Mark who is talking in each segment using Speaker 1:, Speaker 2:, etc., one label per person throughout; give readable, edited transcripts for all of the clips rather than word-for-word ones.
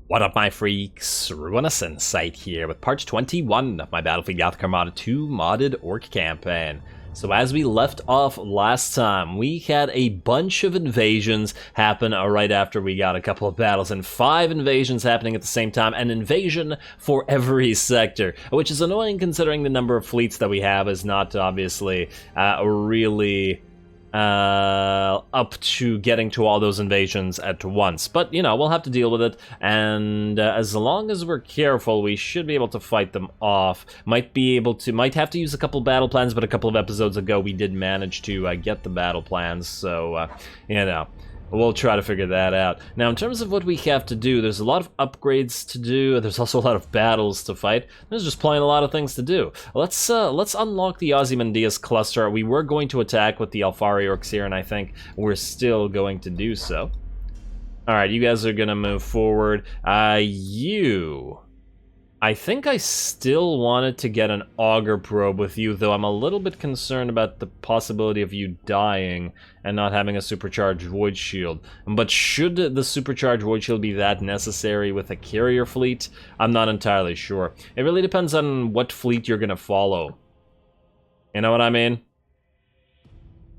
Speaker 1: What up, my freaks? RuinousInsight here with part 21 of my Battlefleet Gothic Armada 2 modded Orc campaign. So as we left off last time, we had a bunch of invasions happen right after we got a couple of battles, and 5 invasions happening at the same time, an invasion for every sector, which is annoying considering the number of fleets that we have is not obviously really up to getting to all those invasions at once. But, you know, we'll have to deal with it, and as long as we're careful, we should be able to fight them off. Might have to use a couple battle plans, but a couple of episodes ago we did manage to get the battle plans, so, you know, we'll try to figure that out. Now, in terms of what we have to do, there's a lot of upgrades to do. There's also a lot of battles to fight. There's just plain a lot of things to do. Let's unlock the Ozymandias cluster. We were going to attack with the Alfari Orks here, and I think we're still going to do so. All right, you guys are gonna move forward. I think I still wanted to get an auger probe with you, though I'm a little bit concerned about the possibility of you dying and not having a supercharged void shield. But should the supercharged void shield be that necessary with a carrier fleet? I'm not entirely sure. It really depends on what fleet you're gonna follow. You know what I mean?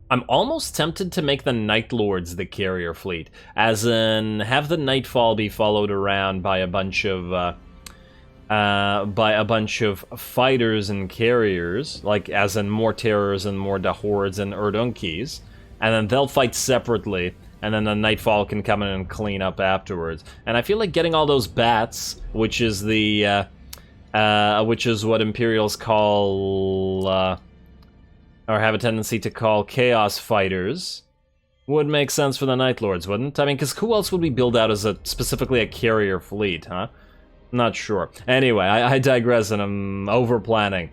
Speaker 1: I'm almost tempted to make the Night Lords the carrier fleet, as in have the Nightfall be followed around by a bunch of fighters and carriers, like as in more terrors and more Dahords and Urdunkis, and then they'll fight separately, and then the Nightfall can come in and clean up afterwards. And I feel like getting all those bats, which is the which is what Imperials call or have a tendency to call Chaos Fighters, would make sense for the Night Lords, wouldn't? I mean, because who else would we build out as specifically a carrier fleet, huh? Not sure. Anyway, I digress, and I'm over-planning.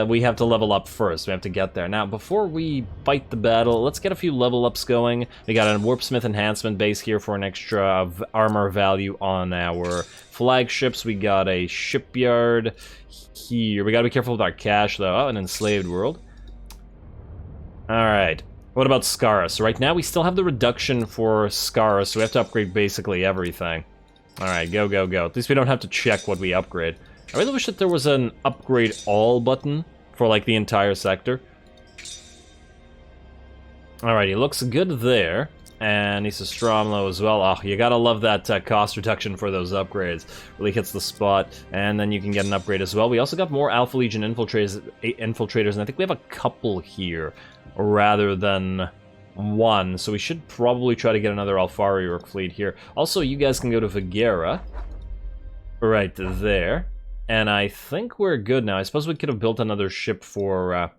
Speaker 1: We have to level up first. We have to get there. Now, before we fight the battle, let's get a few level ups going. We got a Warpsmith enhancement base here for an extra armor value on our flagships. We got a shipyard here. We gotta be careful with our cash, though. Oh, an enslaved world. Alright. What about Scarus? Right now, we still have the reduction for Scarus, so we have to upgrade basically everything. Alright, go, go, go. At least we don't have to check what we upgrade. I really wish that there was an upgrade all button for, like, the entire sector. Alright, he looks good there. And he's a Stromlo as well. Oh, you gotta love that cost reduction for those upgrades. Really hits the spot. And then you can get an upgrade as well. We also got more Alpha Legion infiltrators, and I think we have a couple here rather than one, so we should probably try to get another Alfari Orc fleet here. Also, you guys can go to Vigera, right there, and I think we're good now. I suppose we could have built another ship for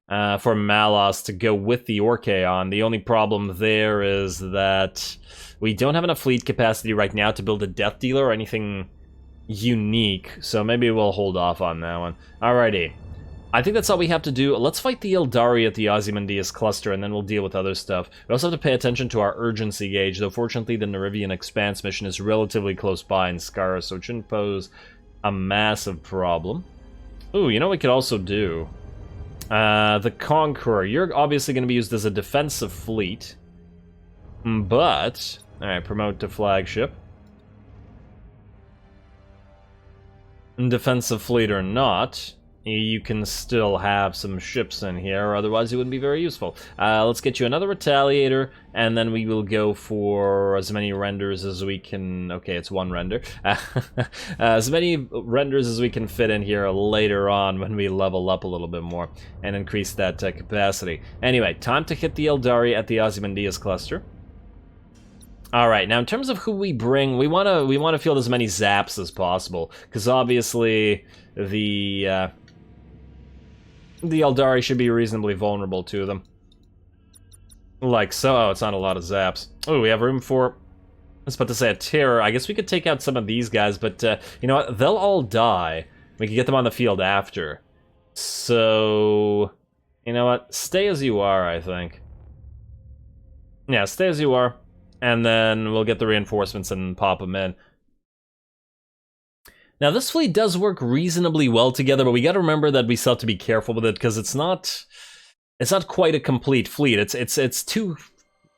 Speaker 1: Malos to go with the Orcaon. The only problem there is that we don't have enough fleet capacity right now to build a Death Dealer or anything unique, so maybe we'll hold off on that one. Alrighty. I think that's all we have to do. Let's fight the Eldari at the Ozymandias cluster, and then we'll deal with other stuff. We also have to pay attention to our urgency gauge, though fortunately the Nerivian Expanse mission is relatively close by in Scarus, so it shouldn't pose a massive problem. Ooh, you know what we could also do? The Conqueror. You're obviously going to be used as a defensive fleet, but... Alright, promote to flagship. Defensive fleet or not, you can still have some ships in here, otherwise it wouldn't be very useful. Let's get you another Retaliator, and then we will go for as many renders as we can... Okay, it's one render. As many renders as we can fit in here later on when we level up a little bit more and increase that capacity. Anyway, time to hit the Eldari at the Ozymandias cluster. Alright, now in terms of who we bring, we want to field as many zaps as possible, because obviously the Eldari should be reasonably vulnerable to them. Like so. Oh, it's not a lot of zaps. Oh, we have room for... I was about to say a terror. I guess we could take out some of these guys, but you know what? They'll all die. We can get them on the field after. So... You know what? Stay as you are, I think. Yeah, stay as you are. And then we'll get the reinforcements and pop them in. Now, this fleet does work reasonably well together, but we gotta remember that we still have to be careful with it, because it's not quite a complete fleet. It's two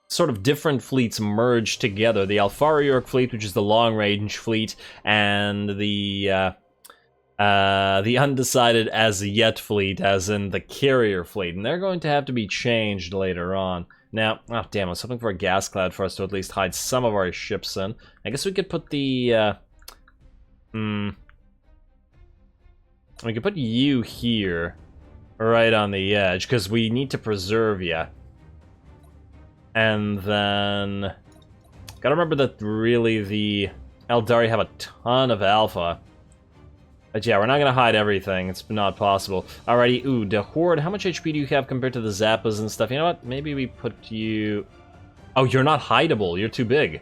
Speaker 1: sort of different fleets merged together. The Alfari fleet, which is the long-range fleet, and the Undecided as yet fleet, as in the carrier fleet. And they're going to have to be changed later on. Now, oh damn, I was hoping for a gas cloud for us to at least hide some of our ships in. I guess we could put the, we could put you here, right on the edge, because we need to preserve you. And then, gotta remember that really the Eldari have a ton of alpha. But yeah, we're not gonna hide everything, it's not possible. Alrighty, ooh, the Horde, how much HP do you have compared to the Zappas and stuff? You know what, maybe we put you... Oh, you're not hideable, you're too big.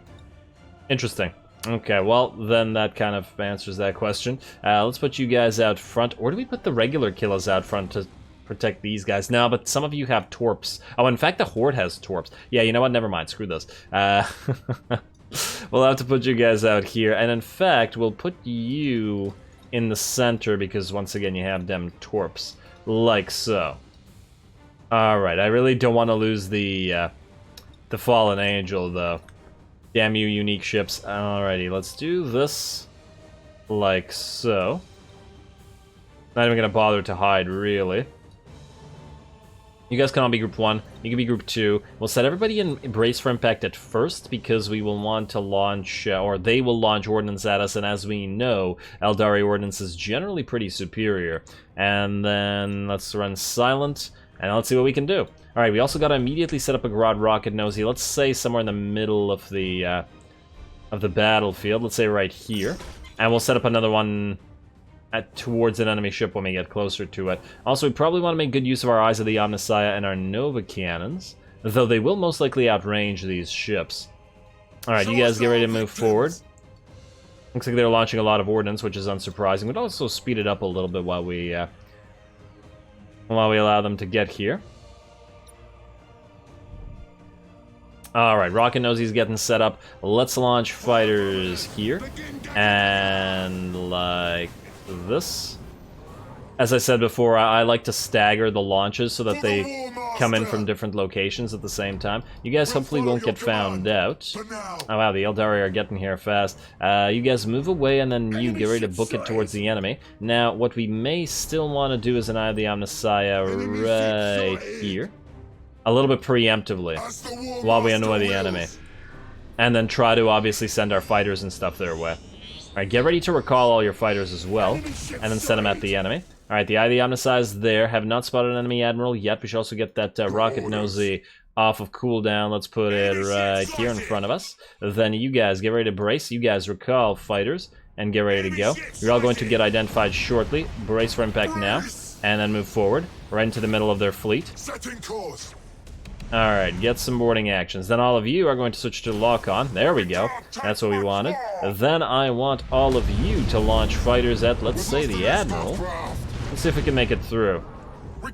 Speaker 1: Interesting. Okay, well, then that kind of answers that question. Let's put you guys out front, or do we put the regular killers out front to protect these guys? No, but some of you have torps. Oh, in fact, the Horde has torps. Yeah, you know what, never mind, screw this. We'll have to put you guys out here, and in fact, we'll put you in the center, because once again, you have them torps, like so. Alright, I really don't want to lose the Fallen Angel, though. Damn you, unique ships. Alrighty, let's do this like so. Not even gonna bother to hide, really. You guys can all be group 1, you can be group 2. We'll set everybody in brace for impact at first, because we will want to launch, or they will launch ordnance at us, and as we know, Eldari ordnance is generally pretty superior. And then let's run silent, and let's see what we can do. Alright, we also gotta immediately set up a Grod Rocket Nosy, let's say somewhere in the middle of the battlefield, let's say right here. And we'll set up another one towards an enemy ship when we get closer to it. Also, we probably want to make good use of our Eyes of the Omnissiah and our Nova Cannons, though they will most likely outrange these ships. Alright, you guys get ready to move forward. Looks like they're launching a lot of ordnance, which is unsurprising. We'd also speed it up a little bit while we allow them to get here. Alright, Rocket Nosy's getting set up. Let's launch fighters here. And like this. As I said before, I like to stagger the launches so that they come in from different locations at the same time. You guys hopefully won't get found out. Oh wow, the Eldari are getting here fast. You guys move away, and then you get ready to book it towards the enemy. Now, what we may still want to do is an Eye of the Omnissiah right here. A little bit preemptively, while we annoy the enemy. And then try to obviously send our fighters and stuff their way. Alright, get ready to recall all your fighters as well, and then send them at the enemy. Alright, the Eye of the Omnissiah is there. Have not spotted an enemy admiral yet. We should also get that Rocket Nosy off of cooldown. Let's put it right here in front of us. Then you guys get ready to brace. You guys recall fighters and get ready to go. You're all going to get identified shortly. Brace for impact now, and then move forward, right into the middle of their fleet. Alright, get some boarding actions. Then all of you are going to switch to lock-on. There we go. That's what we wanted. Then I want all of you to launch fighters at, let's say, the Admiral. Let's see if we can make it through.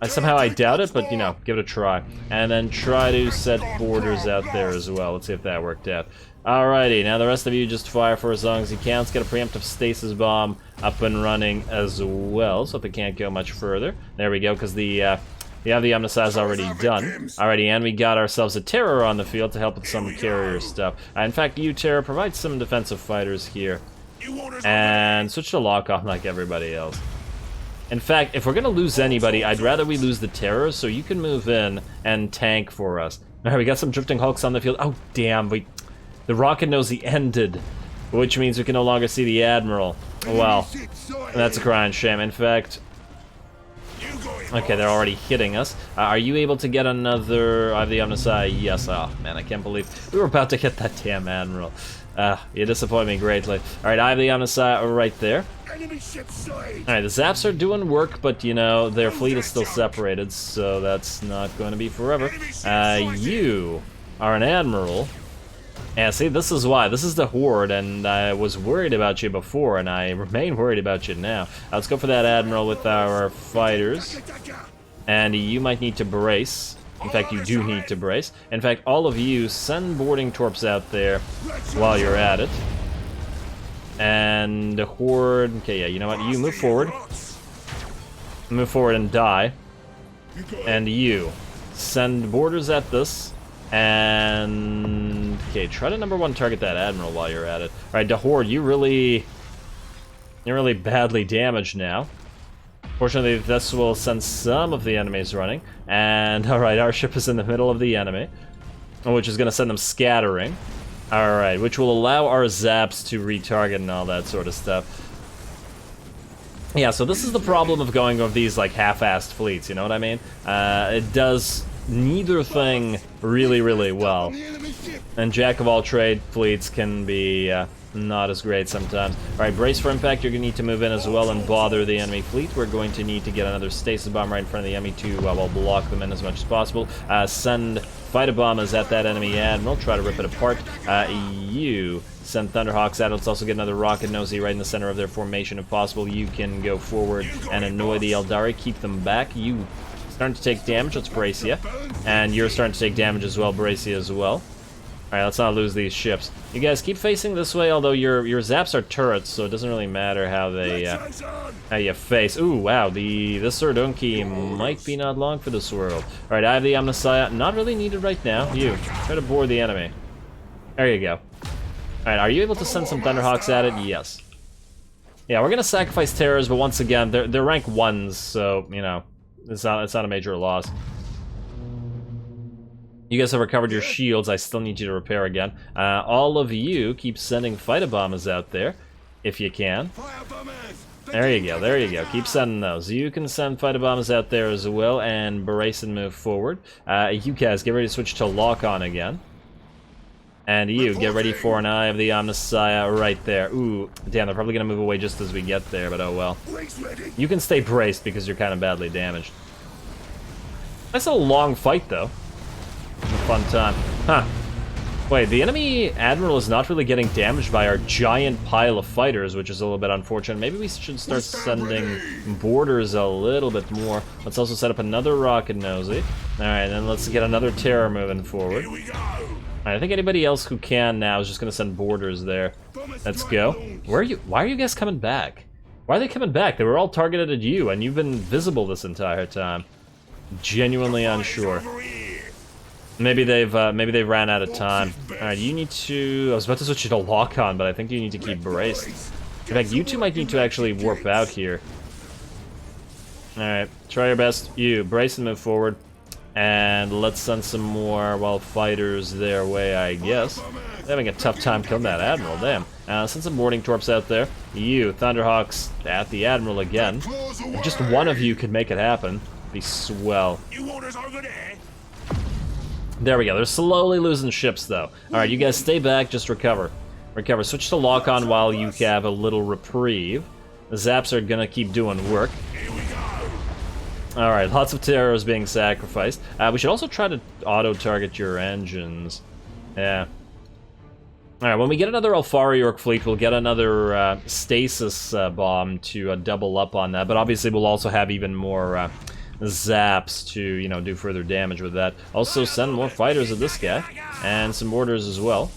Speaker 1: Somehow I doubt it, but, you know, give it a try. And then try to set borders out there as well. Let's see if that worked out. Alrighty, now the rest of you just fire for as long as you can. Let's get a preemptive stasis bomb up and running as well, so they can't go much further. There we go, because the Omnissiah is already done. Alrighty, and we got ourselves a Terror on the field to help with some carrier stuff. In fact, you, Terror, provide some defensive fighters here. And switch to lock-on like everybody else. In fact, if we're gonna lose anybody, I'd rather we lose the Terror, so you can move in and tank for us. Alright, we got some Drifting Hulks on the field. Oh, damn, the Rocket Nosy ended, which means we can no longer see the Admiral. Well, that's a crying shame. In fact... Okay, they're already hitting us. Are you able to get another Eye of the Omnissiah? Yes. Oh, man, I can't believe we were about to get that damn Admiral. You disappoint me greatly. Alright, Eye of the Omnissiah right there. Alright, the Zaps are doing work, but, you know, their fleet is still separated, so that's not going to be forever. You are an Admiral. Yeah, see, this is why. This is the Horde, and I was worried about you before, and I remain worried about you now. Let's go for that Admiral with our fighters. And you might need to brace. In fact, you do need to brace. In fact, all of you, send boarding torps out there while you're at it. And the Horde... Okay, yeah, you know what? You move forward. Move forward and die. And you, send boarders at this. And okay, try to #1 target that admiral while you're at it. All right, Dahord, you're really badly damaged now. Fortunately, this will send some of the enemies running. And all right, our ship is in the middle of the enemy, which is going to send them scattering. All right, which will allow our zaps to retarget and all that sort of stuff. Yeah, so this is the problem of going with these like half-assed fleets. You know what I mean? It does neither thing really well, and jack of all trade fleets can be not as great sometimes. Alright, brace for impact. You're gonna need to move in as well and bother the enemy fleet. We're going to need to get another stasis bomb right in front of the enemy to well, block them in as much as possible. Send fighter bombers at that enemy admiral, try to rip it apart. You send Thunderhawks at it. Let's also get another rocket nosy right in the center of their formation if possible. You can go forward and annoy the Eldari, keep them back. You starting to take damage, let's brace you. And you're starting to take damage as well, brace you as well. Alright, let's not lose these ships. You guys keep facing this way, although your zaps are turrets, so it doesn't really matter how they how you face. Ooh, wow, this Surdunki might be not long for this world. Alright, I have the Omnissiah, not really needed right now. You, try to board the enemy. There you go. Alright, are you able to send some Thunderhawks at it? Yes. Yeah, we're gonna sacrifice terrors, but once again, they're rank 1s, so, you know, it's not a major loss. You guys have recovered your shields. I still need you to repair again. All of you keep sending fighter bombers out there, if you can. There you go, there you go. Keep sending those. You can send fighter bombers out there as well, and brace and move forward. You guys, get ready to switch to lock-on again. And you, get ready for an Eye of the Omnissiah right there. Ooh, damn, they're probably going to move away just as we get there, but oh well. You can stay braced because you're kind of badly damaged. That's a long fight, though. A fun time. Huh. Wait, the enemy admiral is not really getting damaged by our giant pile of fighters, which is a little bit unfortunate. Maybe we should start sending boarders a little bit more. Let's also set up another rocket nosy. Alright, then let's get another terror moving forward. Alright, I think anybody else who can now is just gonna send boarders there. Let's go. Where are you? Why are you guys coming back? Why are they coming back? They were all targeted at you, and you've been visible this entire time. Genuinely unsure. Maybe they've ran out of time. Alright, you need to... I was about to switch you to lock-on, but I think you need to keep braced. In fact, you two might need to actually warp out here. Alright, try your best. You, brace and move forward. And let's send some more, well, fighters their way, I guess. They're having a tough time killing that admiral, damn. Send some boarding torps out there. You, Thunderhawks at the admiral again. If just one of you could make it happen, it'd be swell. There we go. They're slowly losing ships, though. Alright, you guys stay back, just recover. Recover. Switch to lock-on while you have a little reprieve. The zaps are gonna keep doing work. Alright, lots of terrors being sacrificed. We should also try to auto-target your engines. Yeah. Alright, when we get another Alfari Ork fleet, we'll get another stasis bomb to double up on that. But obviously we'll also have even more... zaps to, you know, do further damage with that. Also send more fighters at this guy. And some boarders as well.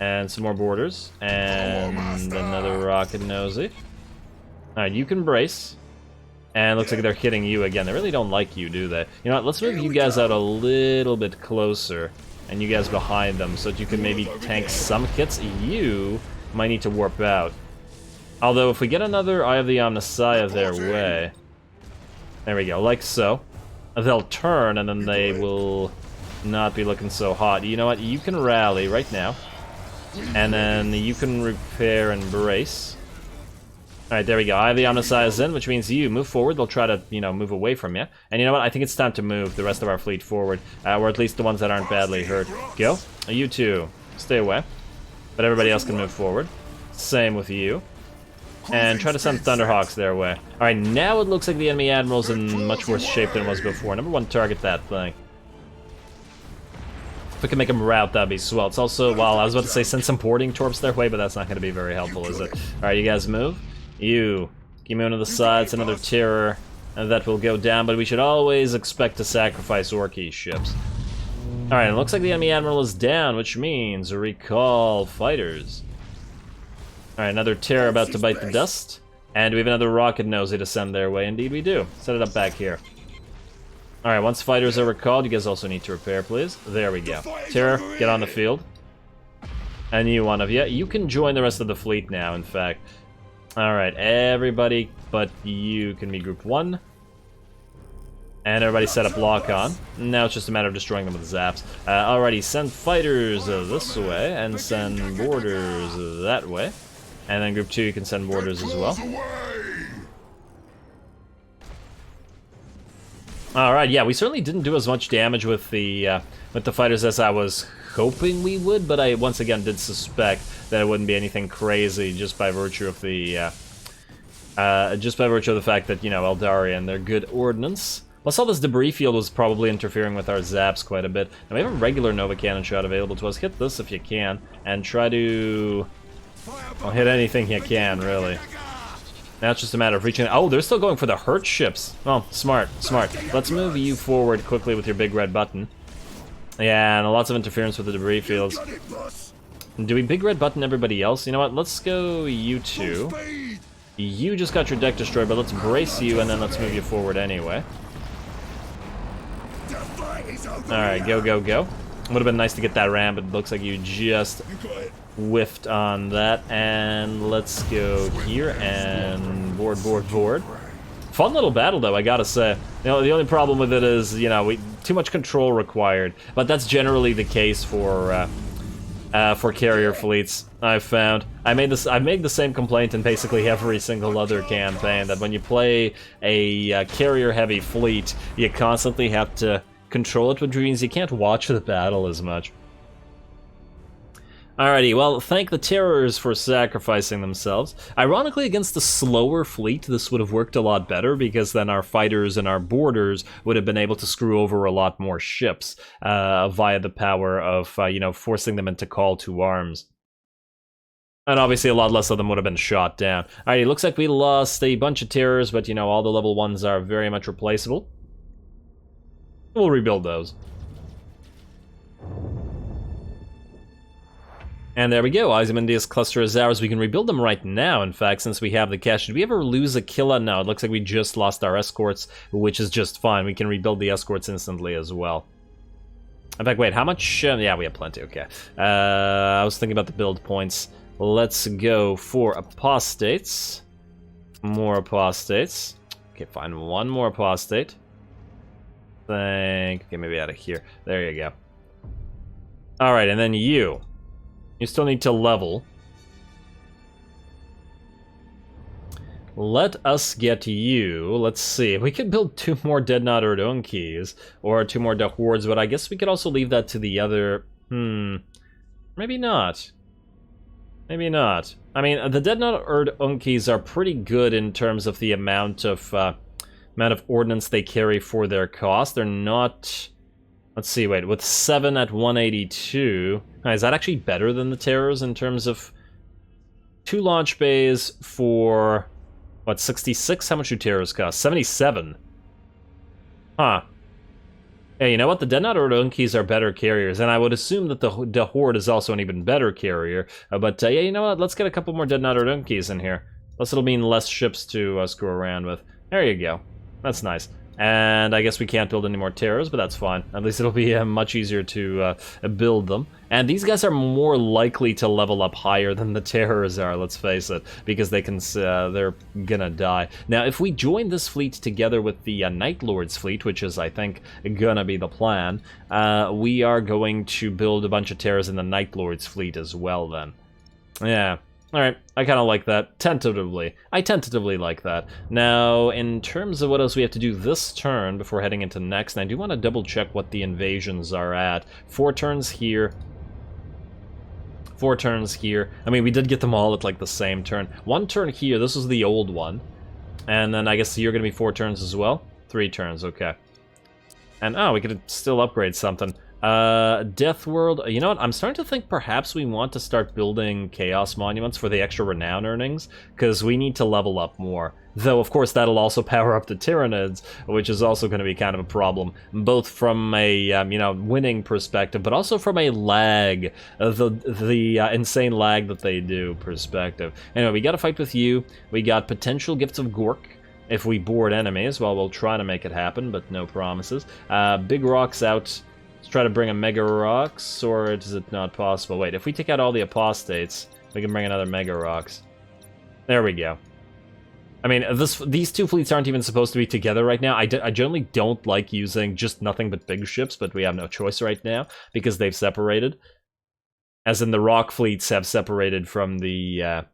Speaker 1: And some more boarders. And another rocket nosy. Alright, you can brace. And it looks like they're hitting you again. They really don't like you, do they? You know what, let's move you guys out a little bit closer. And you guys behind them, so that you can maybe tank some hits. You might need to warp out. Although, if we get another Eye of the Omnissiah their way... There we go, like so. They'll turn, and then they will not be looking so hot. You know what? You can rally right now. And then you can repair and brace. Alright, there we go. I have the Omnissiahs in, which means you move forward. They'll try to, you know, move away from you. And you know what? I think it's time to move the rest of our fleet forward. Or at least the ones that aren't badly hurt. Go. You two, stay away. But everybody else can move forward. Same with you. And try to send Thunderhawks their way. Alright, now it looks like the enemy admiral's in much worse shape than it was before. #1, target that thing. If we can make them rout, that'd be swell. It's also, well, I was about to say send some boarding torps their way, but that's not going to be very helpful, is it? Alright, you guys move. You. Keep moving to the sides, another terror. And that will go down, but we should always expect to sacrifice Orky ships. Alright, it looks like the enemy admiral is down, which means recall fighters. Alright, another terror about to bite the dust. And we have another rocket nosy to send their way. Indeed we do. Set it up back here. Alright, once fighters are recalled, you guys also need to repair, please. There we go. Terror, get on the field. And you one of you. You can join the rest of the fleet now, in fact. Alright, everybody but you can be group 1. And everybody set up lock-on. Now it's just a matter of destroying them with zaps. Alrighty, send fighters this way, and send boarders that way. And then group 2, you can send boarders as well. Alright, yeah, we certainly didn't do as much damage with the fighters as I was hoping we would, but I once again did suspect that it wouldn't be anything crazy just by virtue of the fact that, you know, Eldari, they're good ordnance. Plus, all this debris field was probably interfering with our zaps quite a bit. And we have a regular Nova Cannon shot available to us. Hit this if you can, and try to... well, hit anything you can, really. Now it's just a matter of reaching... oh, they're still going for the hurt ships. Oh, smart, smart. Let's move you forward quickly with your big red button. Yeah, and lots of interference with the debris fields. Do we big red button everybody else? You know what, let's go you two. You just got your deck destroyed, but let's brace you, and then let's move you forward anyway. Alright, go, go, go. Would have been nice to get that ram, but it looks like you just whiffed on that. And let's go here and board, board, board. Fun little battle, though, I gotta say. You know, the only problem with it is, you know, too much control required. But that's generally the case for carrier fleets, I've found. I've made the same complaint in basically every single other campaign, that when you play a carrier-heavy fleet, you constantly have to control it, which means you can't watch the battle as much. Alrighty, well, thank the Terrors for sacrificing themselves. Ironically, against the slower fleet, this would have worked a lot better, because then our fighters and our boarders would have been able to screw over a lot more ships via the power of, you know, forcing them into call to arms. And obviously a lot less of them would have been shot down. Alrighty, looks like we lost a bunch of Terrors, but, you know, all the level 1s are very much replaceable. We'll rebuild those. And there we go, Ozymandias cluster is ours. We can rebuild them right now, in fact, since we have the cash. Did we ever lose a killa? No, it looks like we just lost our escorts, which is just fine. We can rebuild the escorts instantly as well. In fact, wait, how much? Yeah, we have plenty, okay. I was thinking about the build points. Let's go for apostates. More apostates. Okay, fine, one more apostate. Okay, maybe out of here. There you go. Alright, and then you. You still need to level. Let us get you. Let's see. We could build 2 more Dreadnought Urdunkeys, or 2 more Dahords, but I guess we could also leave that to the other... Maybe not. Maybe not. I mean, the Dreadnought Urdunkeys are pretty good in terms of the amount of ordnance they carry for their cost. They're not... Let's see, wait, with 7 at 182... Is that actually better than the Terrors in terms of 2 launch bays for, what, 66? How much do Terrors cost? 77. Huh. Hey, you know what? The Dreadnought Urdunkeys are better carriers, and I would assume that the Horde is also an even better carrier. But yeah, you know what? Let's get a couple more Dreadnought Urdunkeys in here. Plus it'll mean less ships to screw around with. There you go. That's nice. And I guess we can't build any more Terrors, but that's fine. At least it'll be much easier to build them. And these guys are more likely to level up higher than the Terrors are, let's face it, because they can they're gonna die. Now, if we join this fleet together with the Night Lord's fleet, which is, I think, gonna be the plan, we are going to build a bunch of Terrors in the Night Lord's fleet as well, then. Yeah. Alright, I kind of like that, tentatively. I tentatively like that. Now, in terms of what else we have to do this turn before heading into next, and I do want to double check what the invasions are at. 4 turns here. 4 turns here. I mean, we did get them all at, like, the same turn. 1 turn here, this was the old one. And then I guess you're going to be 4 turns as well? 3 turns, okay. And, oh, we could still upgrade something. Death World, you know what, I'm starting to think perhaps we want to start building Chaos Monuments for the extra renown earnings, because we need to level up more. Though, of course, that'll also power up the Tyranids, which is also going to be kind of a problem, both from a, you know, winning perspective, but also from a lag, the insane lag that they do perspective. Anyway, we got to fight with you. We got potential Gifts of Gork. if we board enemies. Well, we'll try to make it happen, but no promises. Big rocks out. Let's try to bring a Mega Rocks, or is it not possible? Wait, if we take out all the Apostates, we can bring another Mega Rocks. There we go. I mean, these two fleets aren't even supposed to be together right now. I generally don't like using just nothing but big ships, but we have no choice right now because they've separated. As in, the rock fleets have separated from the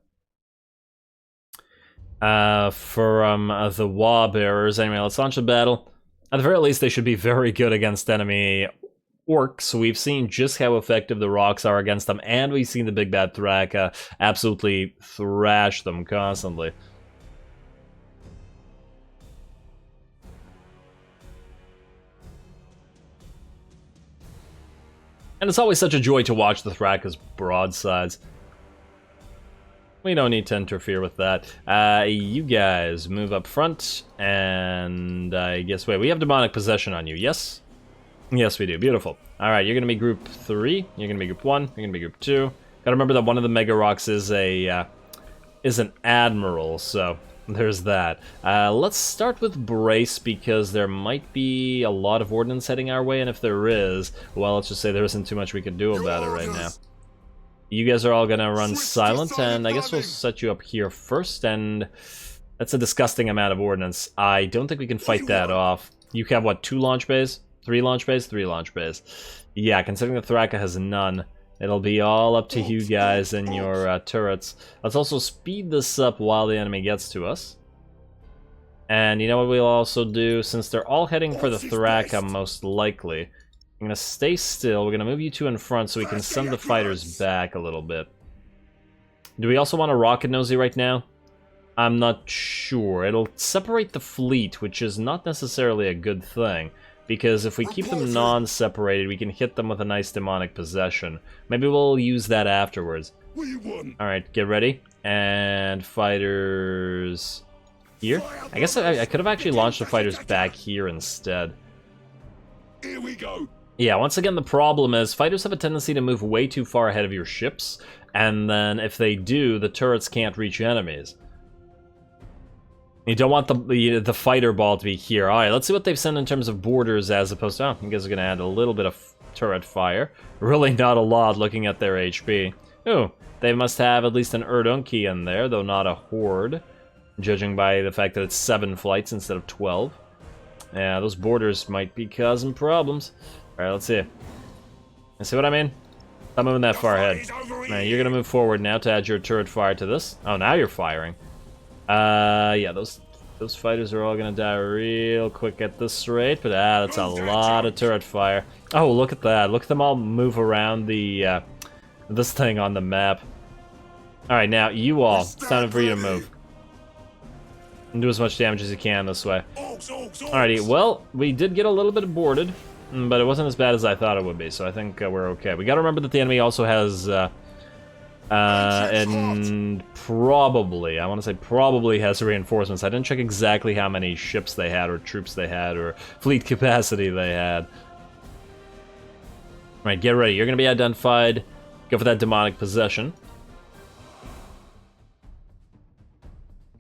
Speaker 1: Waaagh bearers. Anyway, let's launch a battle. At the very least, they should be very good against enemy Orks. We've seen just how effective the rocks are against them, and we've seen the big bad Thraka absolutely thrash them constantly. And it's always such a joy to watch the Thraka's broadsides. We don't need to interfere with that. You guys move up front, and I guess, wait, we have demonic possession on you, yes? Yes, we do. Beautiful. Alright, you're gonna be group 3, you're gonna be group 1, you're gonna be group 2. Gotta remember that one of the Mega Rocks is an admiral, so there's that. Let's start with Brace, because there might be a lot of ordnance heading our way, and if there is, well, let's just say there isn't too much we can do about it right now. You guys are all gonna run silent, and I guess we'll set you up here first, and that's a disgusting amount of ordnance. I don't think we can fight that off. You have, what, 2 launch bays? 3 launch bays? 3 launch bays. Yeah, considering the Thraka has none, it'll be all up to you guys and your turrets. Let's also speed this up while the enemy gets to us. And you know what we'll also do? Since they're all heading for the Thraka, most likely, I'm gonna stay still. We're gonna move you 2 in front so we can send the fighters back a little bit. Do we also want a rocket nosy right now? I'm not sure. It'll separate the fleet, which is not necessarily a good thing. Because if we keep them non-separated, we can hit them with a nice demonic possession. Maybe we'll use that afterwards. Alright, get ready. And fighters here. I guess I could have actually launched the fighters back here instead.
Speaker 2: Here we go.
Speaker 1: Yeah, once again, the problem is fighters have a tendency to move way too far ahead of your ships, and then if they do, the turrets can't reach enemies. You don't want the fighter ball to be here. Alright, let's see what they've sent in terms of borders as opposed to... Oh, you guys are going to add a little bit of turret fire. Really not a lot looking at their HP. Ooh, they must have at least an Urdunki in there, though not a horde. Judging by the fact that it's 7 flights instead of 12. Yeah, those borders might be causing problems. Alright, let's see. You see what I mean? Stop moving that far ahead. Now, you're going to move forward now to add your turret fire to this. Oh, now you're firing. Yeah, those fighters are all gonna die real quick at this rate, but that's a lot of turret fire. Oh, look at that. Look at them all move around the, this thing on the map. Alright, now, you all, it's time for you to move. And do as much damage as you can this way. Alrighty, well, we did get a little bit boarded, but it wasn't as bad as I thought it would be, so I think we're okay. We gotta remember that the enemy also has, and probably, I want to say probably has reinforcements. I didn't check exactly how many ships they had, or troops they had, or fleet capacity they had. Alright, get ready. You're going to be identified. Go for that demonic possession.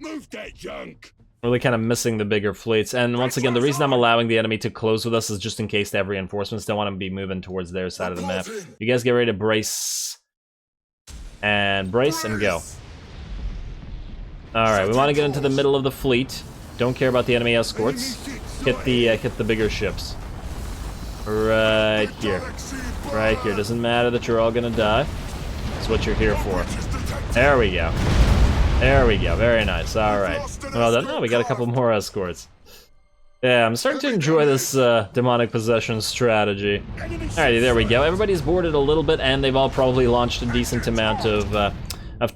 Speaker 2: Move that junk.
Speaker 1: Really kind of missing the bigger fleets. And once again, the reason I'm allowing the enemy to close with us is just in case they have reinforcements. Don't want them to be moving towards their side of the map. You guys get ready to brace. And brace and go. Alright, we want to get into the middle of the fleet. Don't care about the enemy escorts. Hit the bigger ships. Right here. Right here. Doesn't matter that you're all gonna die. That's what you're here for. There we go. There we go. Very nice. Alright. Well done. Oh, we got a couple more escorts. Yeah, I'm starting to enjoy this demonic possession strategy. Alrighty, there we go. Everybody's boarded a little bit, and they've all probably launched a decent amount of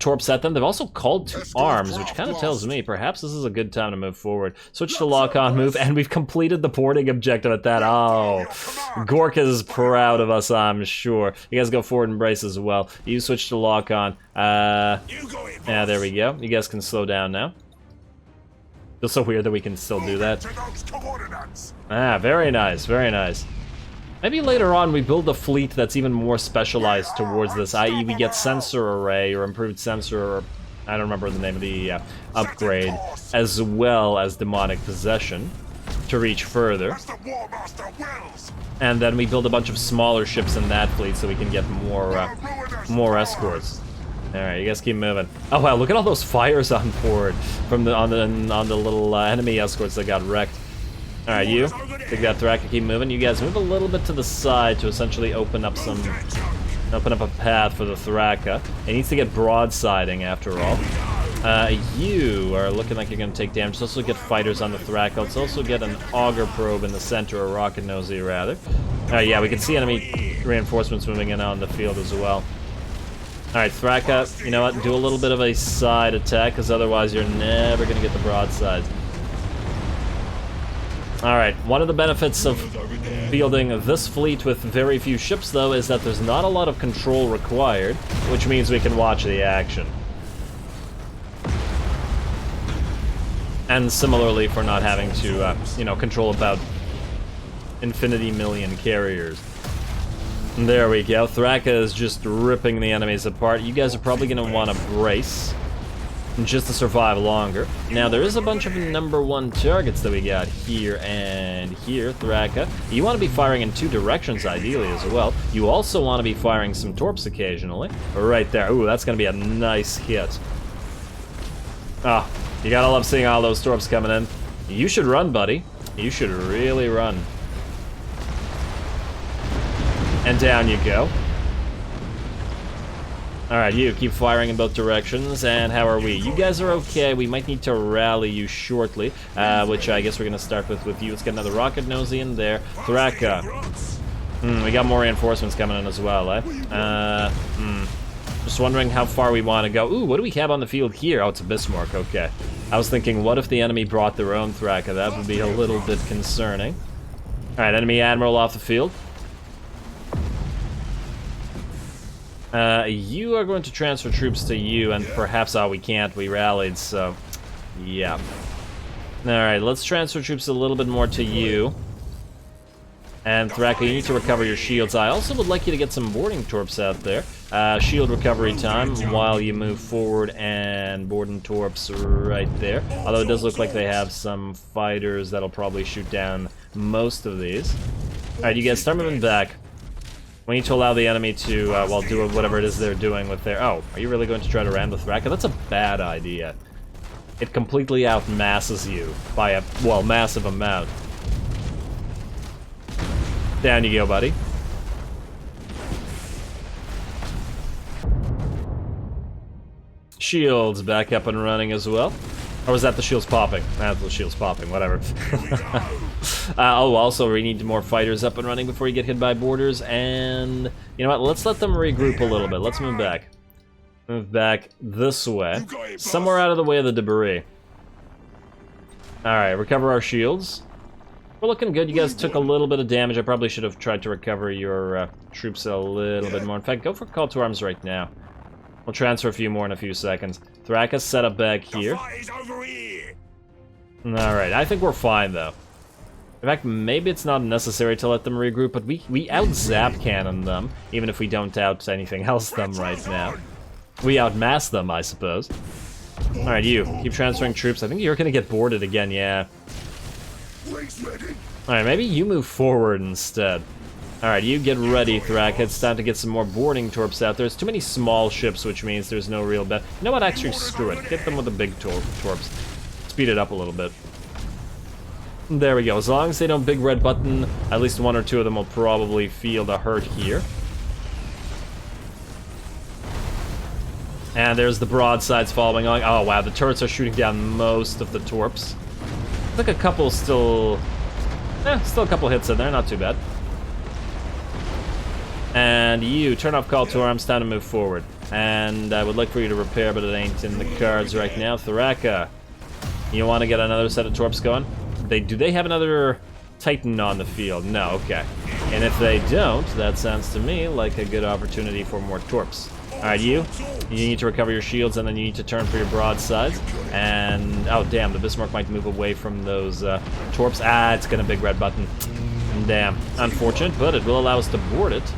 Speaker 1: torps at them. They've also called to arms, which kind of tells me perhaps this is a good time to move forward. Switch to lock-on move, and we've completed the boarding objective at that. Oh, Gork is proud of us, I'm sure. You guys go forward and brace as well. You switch to lock-on. Yeah, there we go. You guys can slow down now. Feels so weird that we can still do that. Ah, very nice, very nice. Maybe later on we build a fleet that's even more specialized towards this, i.e. we get sensor array or improved sensor I don't remember the name of the upgrade, as well as Demonic Possession, to reach further.
Speaker 2: That's the War Master Wells.
Speaker 1: And then we build a bunch of smaller ships in that fleet so we can get more escorts. All right, you guys keep moving. Oh wow, look at all those fires on board from on the little enemy escorts that got wrecked. All right, you take that Thraka, keep moving. You guys move a little bit to the side to essentially open up a path for the Thraka. It needs to get broadsiding after all. You are looking like you're going to take damage. Let's also get fighters on the Thraka. Let's also get an auger probe in the center, or rocket nosy rather. Yeah, we can see enemy reinforcements moving in on the field as well. Alright, Thraka, you know what? Do a little bit of a side attack, because otherwise you're never going to get the broadsides. Alright, one of the benefits of fielding this fleet with very few ships, though, is that there's not a lot of control required, which means we can watch the action. And similarly for not having to, you know, control about infinity million carriers. There we go. Thraka is just ripping the enemies apart. You guys are probably going to want to brace just to survive longer. Now, there is a bunch of #1 targets that we got here and here, Thraka. You want to be firing in 2 directions, ideally, as well. You also want to be firing some torps occasionally. Right there. Ooh, that's going to be a nice hit. Ah, you gotta love seeing all those torps coming in. You should run, buddy. You should really run. And down you go. Alright, you keep firing in both directions. And how are we? You guys are okay. We might need to rally you shortly, which I guess we're gonna start with you. Let's get another rocket nosy in there. Thraka. We got more reinforcements coming in as well, eh? Just wondering how far we want to go. Ooh, what do we have on the field here? Oh, it's a Bismarck, okay. I was thinking, what if the enemy brought their own Thraka? That would be a little bit concerning. Alright, enemy admiral off the field. You are going to transfer troops to you, and perhaps, we can't, we rallied, so, yeah. Alright, let's transfer troops a little bit more to you. And Thraka, you need to recover your shields. I also would like you to get some boarding torps out there. Shield recovery time while you move forward, and boarding torps right there. Although it does look like they have some fighters that'll probably shoot down most of these. Alright, you guys start moving back. We need to allow the enemy to, well, do whatever it is they're doing with their... Oh, are you really going to try to ram the Thraka? That's a bad idea. It completely outmasses you by a, well, massive amount. Down you go, buddy. Shields back up and running as well. Or was that the shields popping? That's the shields popping, whatever. Oh, also, we need more fighters up and running before you get hit by boarders. And, you know what, let's let them regroup a little bit. Let's move back. Move back this way. Somewhere out of the way of the debris. Alright, recover our shields. We're looking good. You guys took a little bit of damage. I probably should have tried to recover your troops a little bit more. In fact, go for call to arms right now. We'll transfer a few more in a few seconds. Thraka's set up back here. Alright, I think we're fine, though. In fact, maybe it's not necessary to let them regroup, but we out-zap cannon them, even if we don't out anything else them right now. We outmass them, I suppose. Alright, you. Keep transferring troops. I think you're gonna get boarded again, yeah. Alright, maybe you move forward instead. Alright, you get ready, Thraka. It's time to get some more boarding torps out. There's too many small ships, which means there's no real bet. You know what? Actually, screw it. Get them with the big torps. Speed it up a little bit. There we go. As long as they don't big red button, at least 1 or 2 of them will probably feel the hurt here. And there's the broadsides following on. Oh, wow. The turrets are shooting down most of the torps. I think a couple still... still a couple hits in there. Not too bad. And you, turn off call to arms, time to move forward. And I would like for you to repair, but it ain't in the cards right now. Thraka, you want to get another set of torps going? Do they have another Titan on the field? No, okay. And if they don't, that sounds to me like a good opportunity for more torps. Alright, you need to recover your shields, and then you need to turn for your broadsides. And, oh damn, the Bismarck might move away from those torps. Ah, it's got a big red button. Damn, unfortunate, but it will allow us to board it.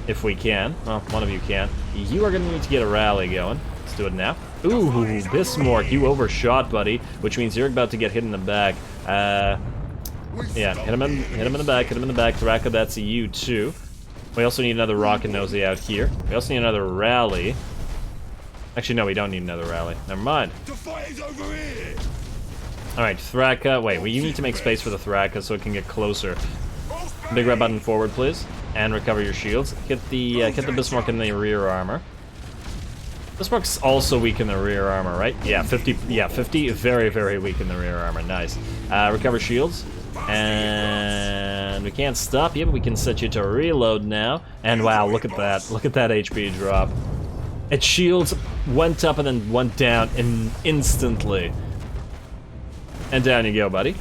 Speaker 1: If we can. Well, one of you can. You are going to need to get a rally going. Let's do it now. Ooh, Bismarck, you overshot, buddy, which means you're about to get hit in the back. Yeah, hit him in the back, hit him in the back. Thraka, that's a you too. We also need another rocket nosy out here. We also need another rally. Actually, no, we don't need another rally. Never mind.
Speaker 2: The fight is over here.
Speaker 1: Alright, Thraka. Wait, you need to make space for the Thraka so it can get closer. Big red button forward, please. And recover your shields. Get the Bismarck in the rear armor. Bismarck's also weak in the rear armor, right? Yeah, 50. Yeah, 50. Very, very weak in the rear armor. Nice. Recover shields. And we can't stop you, but we can set you to reload now. And wow, look at that. Look at that HP drop. Its shields went up and then went down instantly. And down you go, buddy.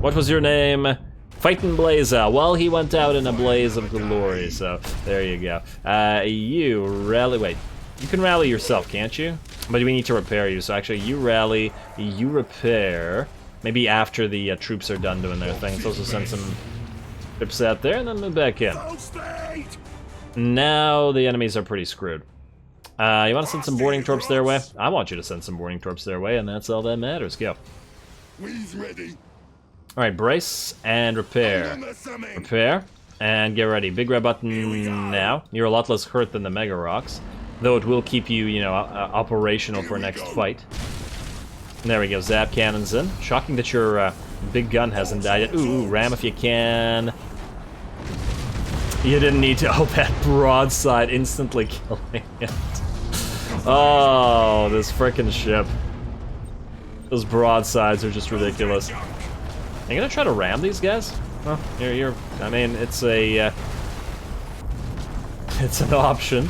Speaker 1: What was your name? Fightin' Blaza. Well, he went out in a blaze of glory, so there you go. You rally. Wait, you can rally yourself, can't you? But we need to repair you, so actually you rally, you repair. Maybe after the troops are done doing their thing. Let's also send some troops out there and then move back in. Now the enemies are pretty screwed. You want to send some boarding torps their way? I want you to send some boarding torps their way, and that's all that matters. Go.
Speaker 2: Ready.
Speaker 1: Alright, brace and repair. Repair and get ready. Big red button now. You're a lot less hurt than the Mega Rocks, though it will keep you, you know, operational for next fight. There we go, zap cannons in. Shocking that your big gun hasn't died yet. Ooh, ram if you can. You didn't need to. Oh, that broadside instantly killing it. Oh, this frickin' ship. Those broadsides are just ridiculous. Are you gonna try to ram these guys? Well, I mean, it's a, it's an option.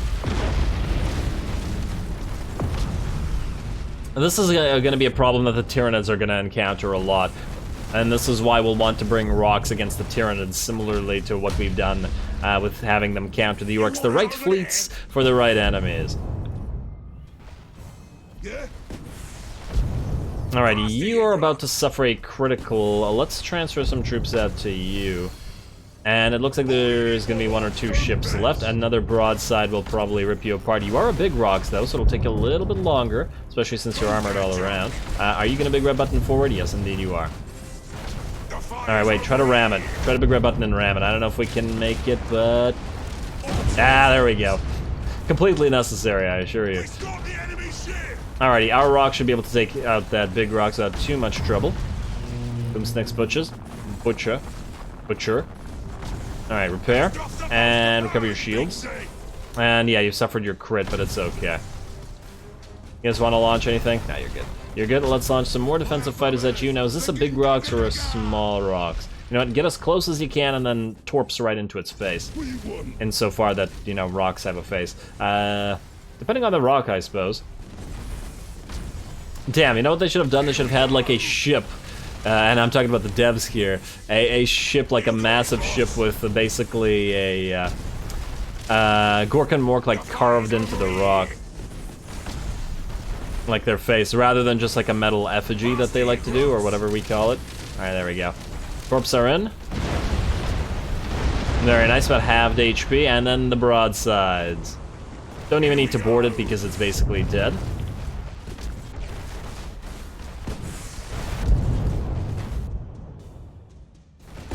Speaker 1: This is going to be a problem that the Tyranids are going to encounter a lot. And this is why we'll want to bring rocks against the Tyranids, similarly to what we've done with having them counter the Orks. The right fleets for the right enemies. Alright, you are about to suffer a critical. Let's transfer some troops out to you. And it looks like there's going to be 1 or 2 ships left. Another broadside will probably rip you apart. You are a big rocks, though, so it'll take a little bit longer, especially since you're armored all around. Are you going to big red button forward? Yes, indeed you are. Alright, wait, try to ram it. Try to big red button and ram it. I don't know if we can make it, but... Ah, there we go. Completely necessary, I assure you. Alrighty, our rock should be able to take out that big rocks without too much trouble. Boomsticks butchers. Butcher. Alright, repair. And recover your shields. And yeah, you suffered your crit, but it's okay. You guys want to launch anything? No, you're good. You're good. Let's launch some more defensive fighters at you. Now, is this a big rocks or a small rocks? You know what? Get as close as you can and then torps right into its face. Insofar that, you know, rocks have a face. Depending on the rock, I suppose. Damn, you know what they should have done? They should have had, like, a ship. And I'm talking about the devs here. A ship, like a massive ship with basically a Gorkan Mork, like, carved into the rock. Like their face, rather than just like a metal effigy that they like to do, or whatever we call it. Alright, there we go. Torps are in. Very nice, about halved HP, and then the broadsides. Don't even need to board it because it's basically dead.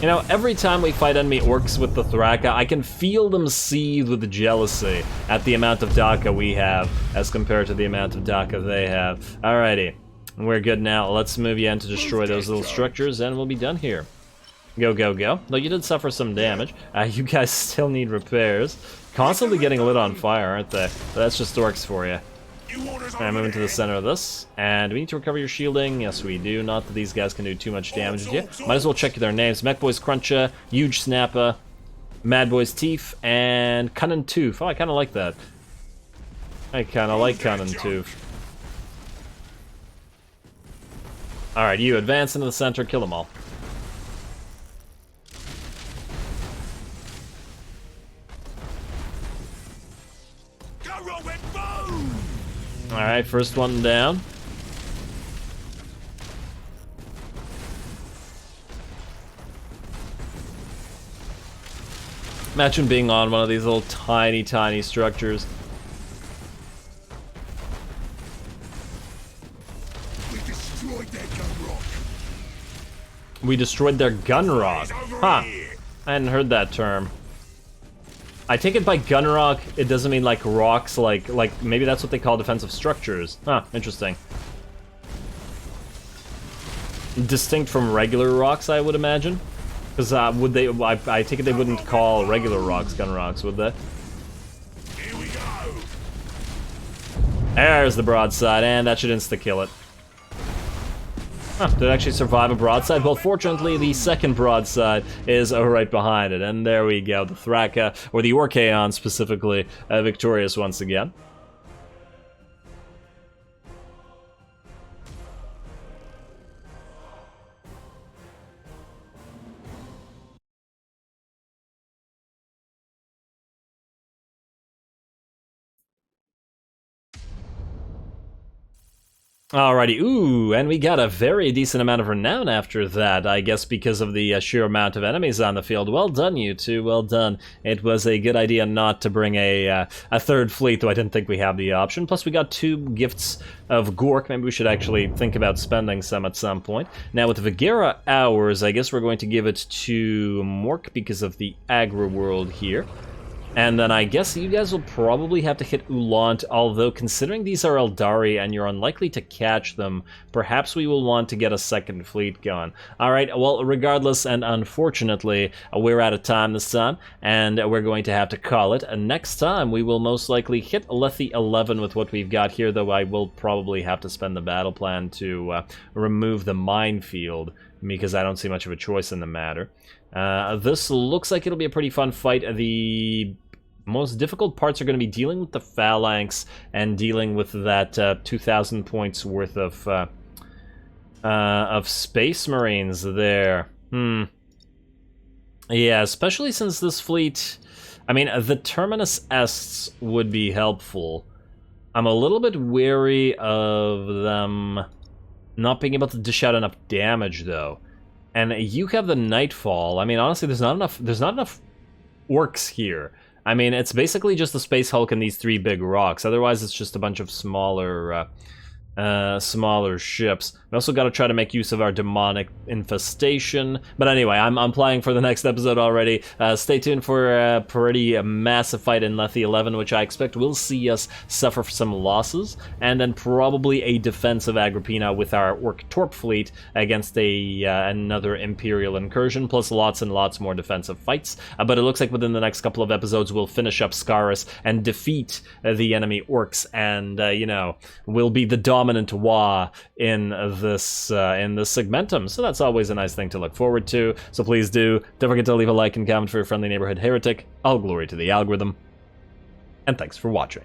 Speaker 1: You know, every time we fight enemy orcs with the Thraka, I can feel them seethe with jealousy at the amount of Daka we have as compared to the amount of Daka they have. Alrighty, we're good now. Let's move you in to destroy those little structures and we'll be done here. Go, go, go. Though you did suffer some damage. You guys still need repairs. Constantly getting lit on fire, aren't they? But that's just orcs for you. Alright, moving to the center of this. And we need to recover your shielding. Yes, we do. Not that these guys can do too much damage to you. Might as well check their names. Mech Boys Cruncha, Huge Snappa, Mad Boys Teeth, and Cunnin Tooth. Oh, I kind of like that. I kind of like Cunnin Tooth. Alright, you advance into the center, kill them all. Alright, first one down. Imagine being on one of these little tiny structures.
Speaker 2: destroyed their gun rock.
Speaker 1: We destroyed their gun rock. Huh. I hadn't heard that term. I take it by gun rock, it doesn't mean like rocks, like maybe that's what they call defensive structures. Huh, interesting. Distinct from regular rocks, I would imagine. Because would they, I take it they wouldn't call regular rocks gun rocks, would they?
Speaker 2: Here we go.
Speaker 1: There's the broadside, and that should insta-kill it. Huh, did it actually survive a broadside? Well, fortunately, the second broadside is right behind it, and there we go. The Thraka, or the Orkaon specifically, victorious once again. Alrighty, ooh, and we got a very decent amount of renown after that, I guess because of the sheer amount of enemies on the field. Well done, you two, well done. It was a good idea not to bring a third fleet, though I didn't think we have the option. Plus, we got 2 gifts of Gork. Maybe we should actually think about spending some at some point. Now, with Vigera Hours, I guess we're going to give it to Mork because of the aggro world here. And then I guess you guys will probably have to hit Ulant, although considering these are Eldari and you're unlikely to catch them, perhaps we will want to get a second fleet going. Alright, well, regardless and unfortunately, we're out of time this time, and we're going to have to call it. And next time, we will most likely hit Lethi 11 with what we've got here, though I will probably have to spend the battle plan to remove the minefield, because I don't see much of a choice in the matter. This looks like it'll be a pretty fun fight. The most difficult parts are going to be dealing with the phalanx and dealing with that 2,000 points worth of space marines there. Yeah, especially since this fleet, I mean, the Terminus Ests would be helpful. I'm a little bit wary of them not being able to dish out enough damage, though. And you have the Nightfall. I mean, honestly, there's not enough Orks here. I mean, it's basically just the Space Hulk and these 3 big rocks. Otherwise, it's just a bunch of smaller ships. We also got to try to make use of our demonic infestation. But anyway, I'm planning for the next episode already. Stay tuned for a pretty massive fight in Lethi 11, which I expect will see us suffer some losses, and then probably a defensive Agrippina with our Ork Torp fleet against another Imperial incursion, plus lots and lots more defensive fights. But it looks like within the next couple of episodes, we'll finish up Scaris and defeat the enemy Orks, and, you know, we'll be the dominant Waaagh in this segmentum, so that's always a nice thing to look forward to. So please don't forget to leave a like and comment for your friendly neighborhood heretic. All glory to the algorithm, and thanks for watching.